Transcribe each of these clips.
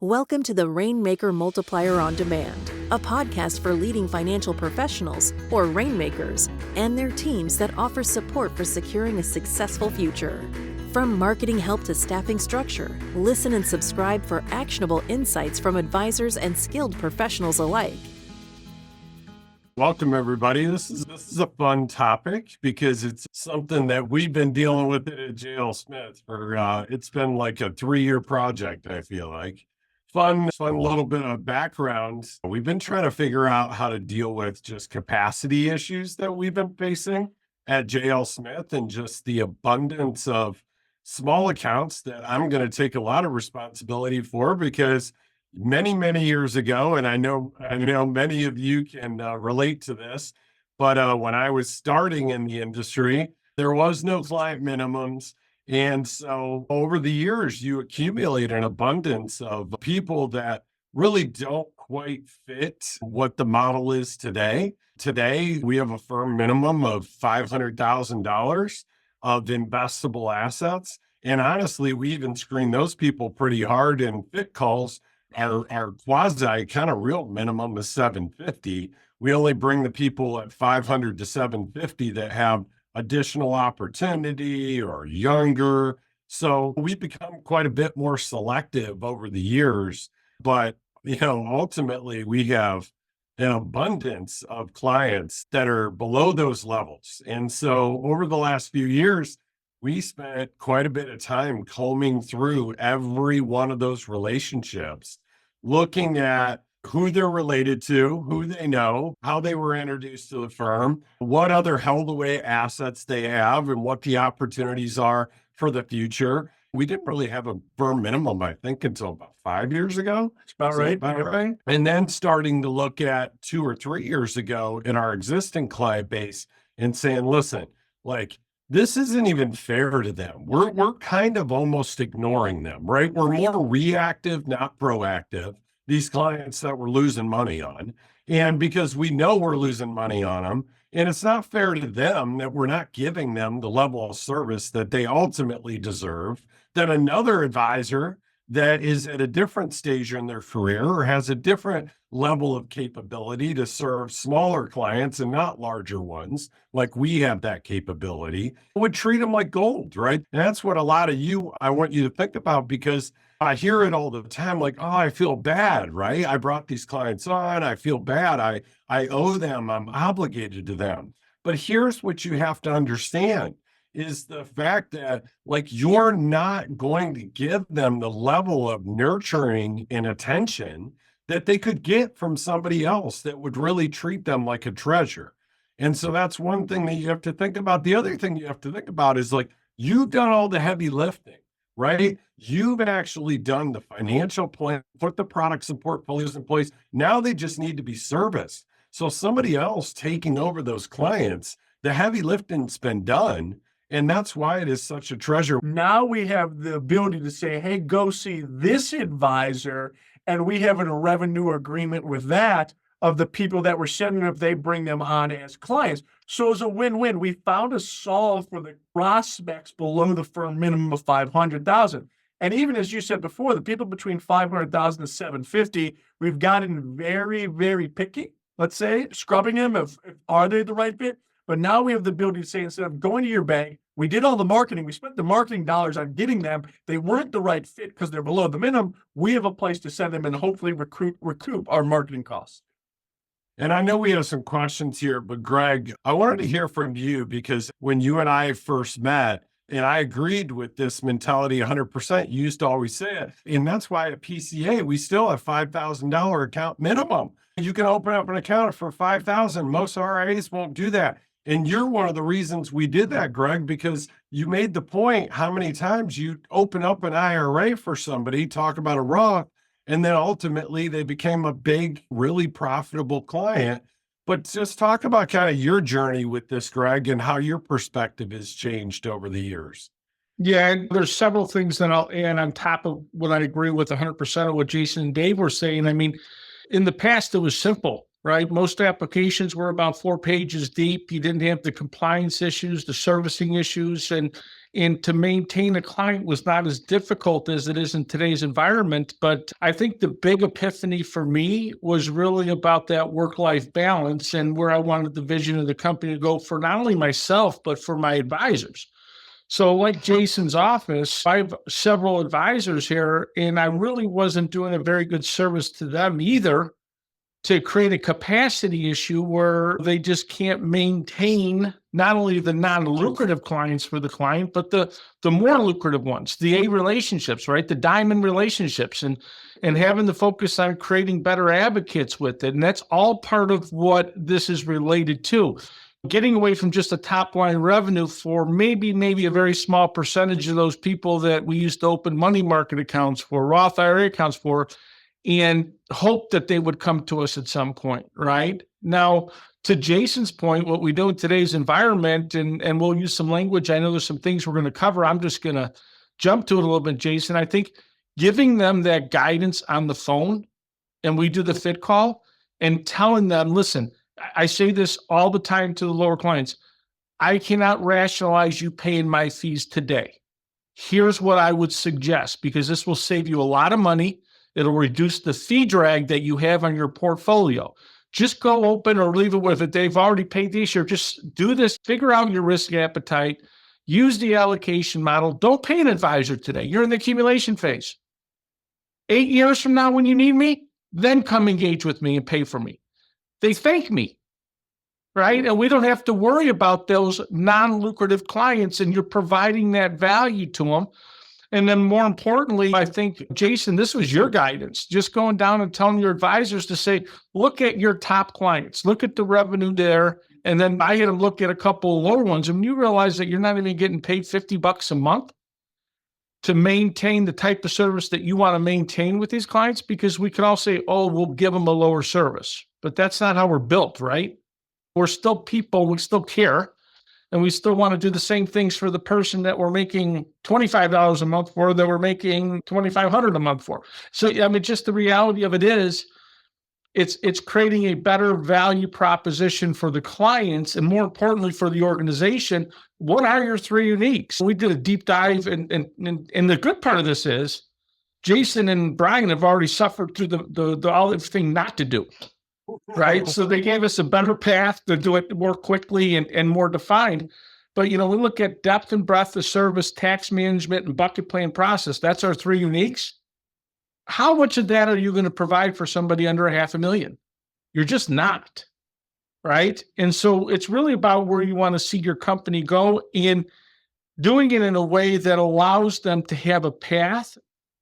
Welcome to the Rainmaker Multiplier on Demand, a podcast for leading financial professionals, or rainmakers, and their teams that offer support for securing a successful future. From marketing help to staffing structure, listen and subscribe for actionable insights from advisors and skilled professionals alike. Welcome, everybody. This is a fun topic because it's something that we've been dealing with at JL Smith for, it's been like a 3-year project, I feel like. Fun little bit of background. We've been trying to figure out how to deal with just capacity issues that we've been facing at JL Smith and just the abundance of small accounts that I'm going to take a lot of responsibility for because many years ago, and I know many of you can relate to this, but when I was starting in the industry, there was no client minimums. And so over the years, you accumulate an abundance of people that really don't quite fit what the model is today. Today, we have a firm minimum of $500,000 of investable assets. And honestly, we even screen those people pretty hard in fit calls. Our quasi kind of real minimum is 750. We only bring the people at 500 to 750 that have additional opportunity or younger. So we've become quite a bit more selective over the years, but ultimately we have an abundance of clients that are below those levels. And so over the last few years, we spent quite a bit of time combing through every one of those relationships, looking at who they're related to, who they know, how they were introduced to the firm, what other held away assets they have, and what the opportunities are for the future. We didn't really have a firm minimum, I think, until about 5 years ago. That's about right. Right. And then starting to look at 2 or 3 years ago in our existing client base and saying, listen, this isn't even fair to them. We're kind of almost ignoring them, right? We're more reactive, not proactive. These clients that we're losing money on. And because we know we're losing money on them, and it's not fair to them that we're not giving them the level of service that they ultimately deserve, that another advisor that is at a different stage in their career or has a different level of capability to serve smaller clients and not larger ones, like we have that capability, would treat them like gold, right? And that's what I want you to think about, because I hear it all the time, like, oh, I feel bad, right? I brought these clients on. I feel bad. I owe them. I'm obligated to them. But here's what you have to understand is the fact that you're not going to give them the level of nurturing and attention that they could get from somebody else that would really treat them like a treasure. And so that's one thing that you have to think about. The other thing you have to think about is you've done all the heavy lifting, right? You've actually done the financial plan, put the products and portfolios in place. Now they just need to be serviced. So somebody else taking over those clients, the heavy lifting's been done. And that's why it is such a treasure. Now we have the ability to say, hey, go see this advisor. And we have a revenue agreement with that of the people that we're sending if they bring them on as clients. So it's a win-win. We found a solve for the prospects below the firm minimum of 500,000. And even as you said before, the people between 500,000 and 750, we've gotten very, very picky, let's say, scrubbing them if are they the right fit? But now we have the ability to say, instead of going to your bank, we did all the marketing, we spent the marketing dollars on getting them, they weren't the right fit because they're below the minimum, we have a place to send them and hopefully recoup our marketing costs. And I know we have some questions here, but Greg, I wanted to hear from you because when you and I first met, and I agreed with this mentality 100%, you used to always say it. And that's why at PCA, we still have $5,000 account minimum. You can open up an account for $5,000. Most RIAs won't do that. And you're one of the reasons we did that, Greg, because you made the point how many times you open up an IRA for somebody, talk about a Roth, and then ultimately they became a big, really profitable client. But just talk about kind of your journey with this, Greg, and how your perspective has changed over the years. Yeah, and there's several things that I'll add on top of what I agree with 100% of what Jason and Dave were saying. I mean, in the past, it was simple, right? Most applications were about 4 pages deep. You didn't have the compliance issues, the servicing issues, and to maintain a client was not as difficult as it is in today's environment. But I think the big epiphany for me was really about that work-life balance and where I wanted the vision of the company to go for not only myself, but for my advisors. So like Jason's office, I have several advisors here, and I really wasn't doing a very good service to them either, to create a capacity issue where they just can't maintain not only the non-lucrative clients for the client, but the more lucrative ones, the A relationships, right? The diamond relationships, and having the focus on creating better advocates with it. And that's all part of what this is related to. Getting away from just a top line revenue for maybe a very small percentage of those people that we used to open money market accounts for, Roth IRA accounts for, and hope that they would come to us at some point, right? Now, to Jason's point, what we do in today's environment, and we'll use some language. I know there's some things we're going to cover. I'm just going to jump to it a little bit, Jason. I think giving them that guidance on the phone, and we do the fit call, and telling them, listen, I say this all the time to the lower clients, I cannot rationalize you paying my fees today. Here's what I would suggest, because this will save you a lot of money. It'll reduce the fee drag that you have on your portfolio. Just go open or leave it with it. They've already paid the issue. Just do this, figure out your risk appetite, use the allocation model. Don't pay an advisor today. You're in the accumulation phase. 8 years from now, when you need me, then come engage with me and pay for me. They thank me, right? And we don't have to worry about those non-lucrative clients, and you're providing that value to them. And then more importantly, I think, Jason, this was your guidance, just going down and telling your advisors to say, look at your top clients, look at the revenue there. And then I had to look at a couple of lower ones, and you realize that you're not even getting paid $50 a month to maintain the type of service that you want to maintain with these clients, because we could all say, oh, we'll give them a lower service. But that's not how we're built, right? We're still people, we still care, and we still want to do the same things for the person that we're making $25 a month for, that we're making $2,500 a month for. So, I mean, just the reality of it is, it's creating a better value proposition for the clients, and more importantly for the organization. What are your 3 uniques? We did a deep dive, and the good part of this is Jason and Bryan have already suffered through the all thing not to do. Right. So they gave us a better path to do it more quickly and more defined. But, we look at depth and breadth of service, tax management, and bucket plan process. That's our 3 uniques. How much of that are you going to provide for somebody under $500,000? You're just not. Right. And so it's really about where you want to see your company go, and doing it in a way that allows them to have a path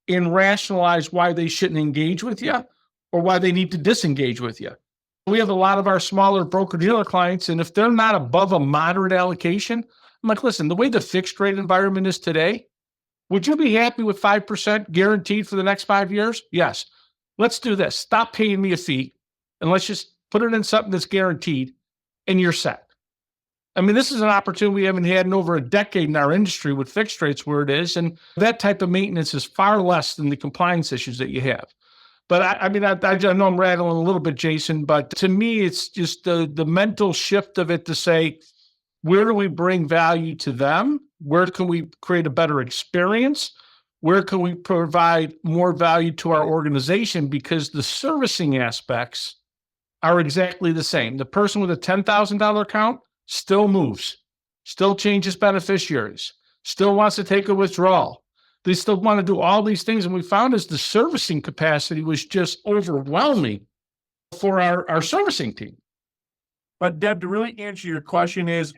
and rationalize why they shouldn't engage with you, or why they need to disengage with you. We have a lot of our smaller broker-dealer clients, and if they're not above a moderate allocation, I'm like, listen, the way the fixed rate environment is today, would you be happy with 5% guaranteed for the next 5 years? Yes. Let's do this. Stop paying me a fee, and let's just put it in something that's guaranteed, and you're set. I mean, this is an opportunity we haven't had in over a decade in our industry with fixed rates where it is, and that type of maintenance is far less than the compliance issues that you have. But I know I'm rattling a little bit, Jason, but to me, it's just the mental shift of it to say, where do we bring value to them? Where can we create a better experience? Where can we provide more value to our organization? Because the servicing aspects are exactly the same. The person with a $10,000 account still moves, still changes beneficiaries, still wants to take a withdrawal. They still want to do all these things. And we found is the servicing capacity was just overwhelming for our servicing team. But Deb, to really answer your question is,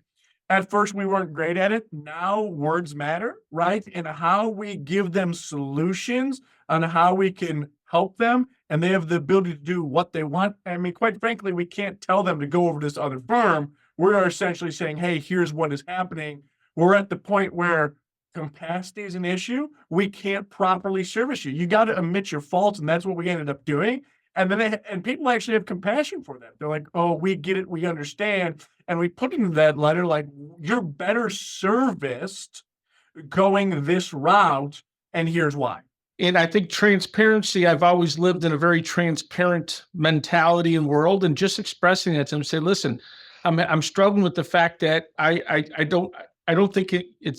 at first we weren't great at it. Now words matter, right? And how we give them solutions on how we can help them, and they have the ability to do what they want. I mean, quite frankly, we can't tell them to go over to this other firm. We're essentially saying, hey, here's what is happening. We're at the point where capacity is an issue. We can't properly service you. You got to admit your faults, and that's what we ended up doing. And then and people actually have compassion for that. They're like, oh, we get it, we understand. And we put in that letter, like, you're better serviced going this route, and here's why. And I think transparency, I've always lived in a very transparent mentality and world, and just expressing that to them, say, listen, I'm struggling with the fact that I don't think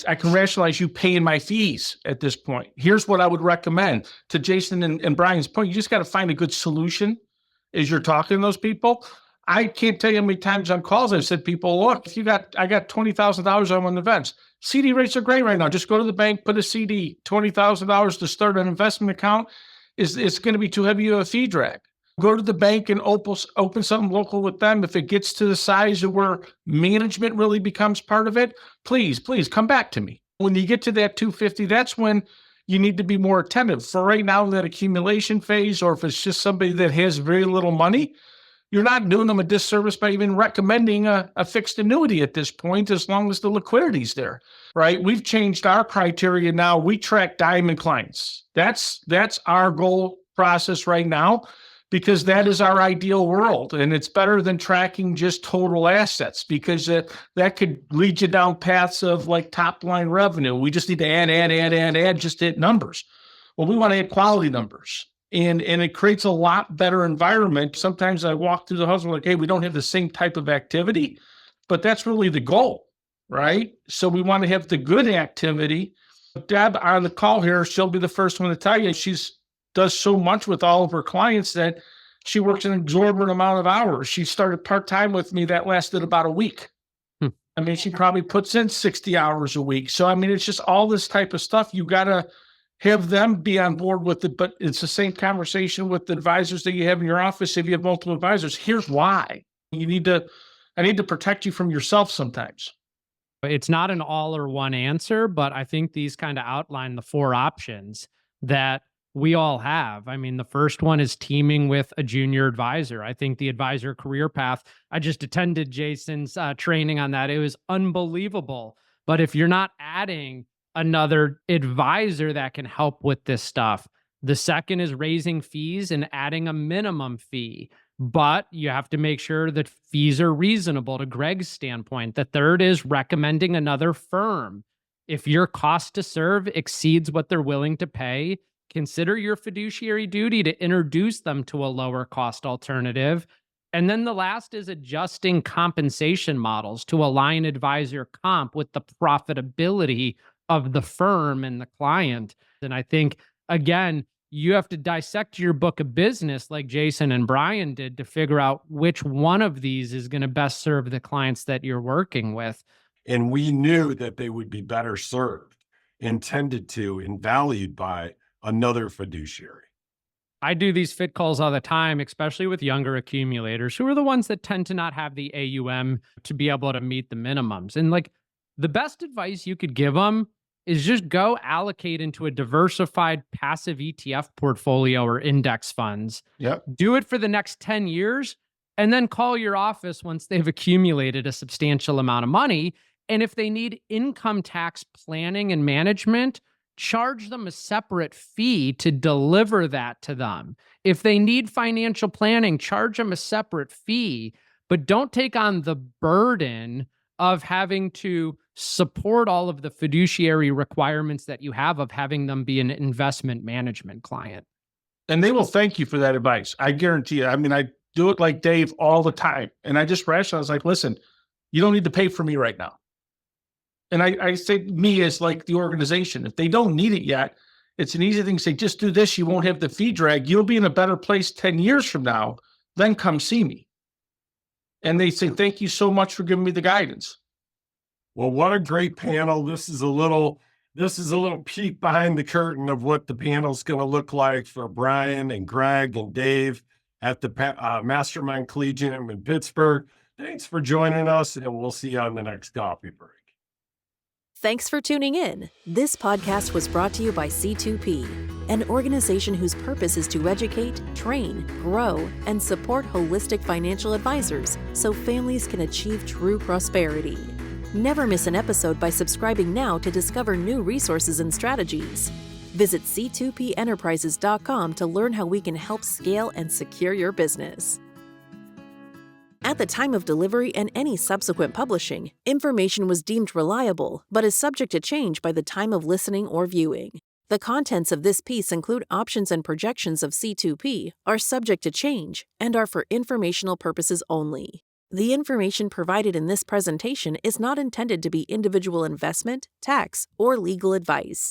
I can rationalize you paying my fees at this point. Here's what I would recommend. To Jason and Brian's point, you just got to find a good solution as you're talking to those people. I can't tell you how many times on calls I've said, people, look, I got $20,000 on one events. CD rates are great right now. Just go to the bank, put a CD, $20,000 to start an investment account. It's going to be too heavy of a fee drag. Go to the bank and open something local with them. If it gets to the size of where management really becomes part of it, please come back to me. When you get to that 250, that's when you need to be more attentive. For right now, that accumulation phase, or if it's just somebody that has very little money, you're not doing them a disservice by even recommending a fixed annuity at this point, as long as the liquidity's there, right? We've changed our criteria now. We track diamond clients. That's our goal process right now, because that is our ideal world. And it's better than tracking just total assets, because that could lead you down paths of like top line revenue. We just need to add, just hit numbers. Well, we want to add quality numbers. And it creates a lot better environment. Sometimes I walk through the hustle like, hey, we don't have the same type of activity, but that's really the goal, right? So we want to have the good activity. Deb on the call here, she'll be the first one to tell you does so much with all of her clients that she works an exorbitant amount of hours. She started part-time with me. That lasted about a week. I mean, she probably puts in 60 hours a week. So, I mean, it's just all this type of stuff. You got to have them be on board with it, but it's the same conversation with the advisors that you have in your office. If you have multiple advisors, here's why. I need to protect you from yourself sometimes. It's not an all or one answer, but I think these kind of outline the 4 options that we all have. I mean, the first one is teaming with a junior advisor. I think the advisor career path, I just attended Jason's training on that. It was unbelievable. But if you're not adding another advisor that can help with this stuff. The second is raising fees and adding a minimum fee, but you have to make sure that fees are reasonable to Greg's standpoint. The third is recommending another firm. If your cost to serve exceeds what they're willing to pay, consider your fiduciary duty to introduce them to a lower cost alternative. And then the last is adjusting compensation models to align advisor comp with the profitability of the firm and the client. And I think, again, you have to dissect your book of business like Jason and Brian did to figure out which one of these is going to best serve the clients that you're working with. And we knew that they would be better served, intended to, and valued by another fiduciary. I do these fit calls all the time, especially with younger accumulators who are the ones that tend to not have the AUM to be able to meet the minimums. And like the best advice you could give them is just go allocate into a diversified passive ETF portfolio or index funds. Yep. Do it for the next 10 years and then call your office once they've accumulated a substantial amount of money. And if they need income tax planning and management, charge them a separate fee to deliver that to them. If they need financial planning, charge them a separate fee, but don't take on the burden of having to support all of the fiduciary requirements that you have of having them be an investment management client. And they will thank you for that advice. I guarantee you. I mean, I do it like Dave all the time. And I just rationalize like, listen, you don't need to pay for me right now. And I say me as like the organization. If they don't need it yet, it's an easy thing to say, just do this. You won't have the fee drag. You'll be in a better place 10 years from now. Then come see me. And they say, thank you so much for giving me the guidance. Well, what a great panel. This is a little peek behind the curtain of what the panel's going to look like for Brian and Greg and Dave at the Mastermind Collegium in Pittsburgh. Thanks for joining us, and we'll see you on the next coffee break. Thanks for tuning in. This podcast was brought to you by C2P, an organization whose purpose is to educate, train, grow, and support holistic financial advisors so families can achieve true prosperity. Never miss an episode by subscribing now to discover new resources and strategies. Visit c2penterprises.com to learn how we can help scale and secure your business. At the time of delivery and any subsequent publishing, information was deemed reliable, but is subject to change by the time of listening or viewing. The contents of this piece include options and projections of C2P, are subject to change, and are for informational purposes only. The information provided in this presentation is not intended to be individual investment, tax, or legal advice.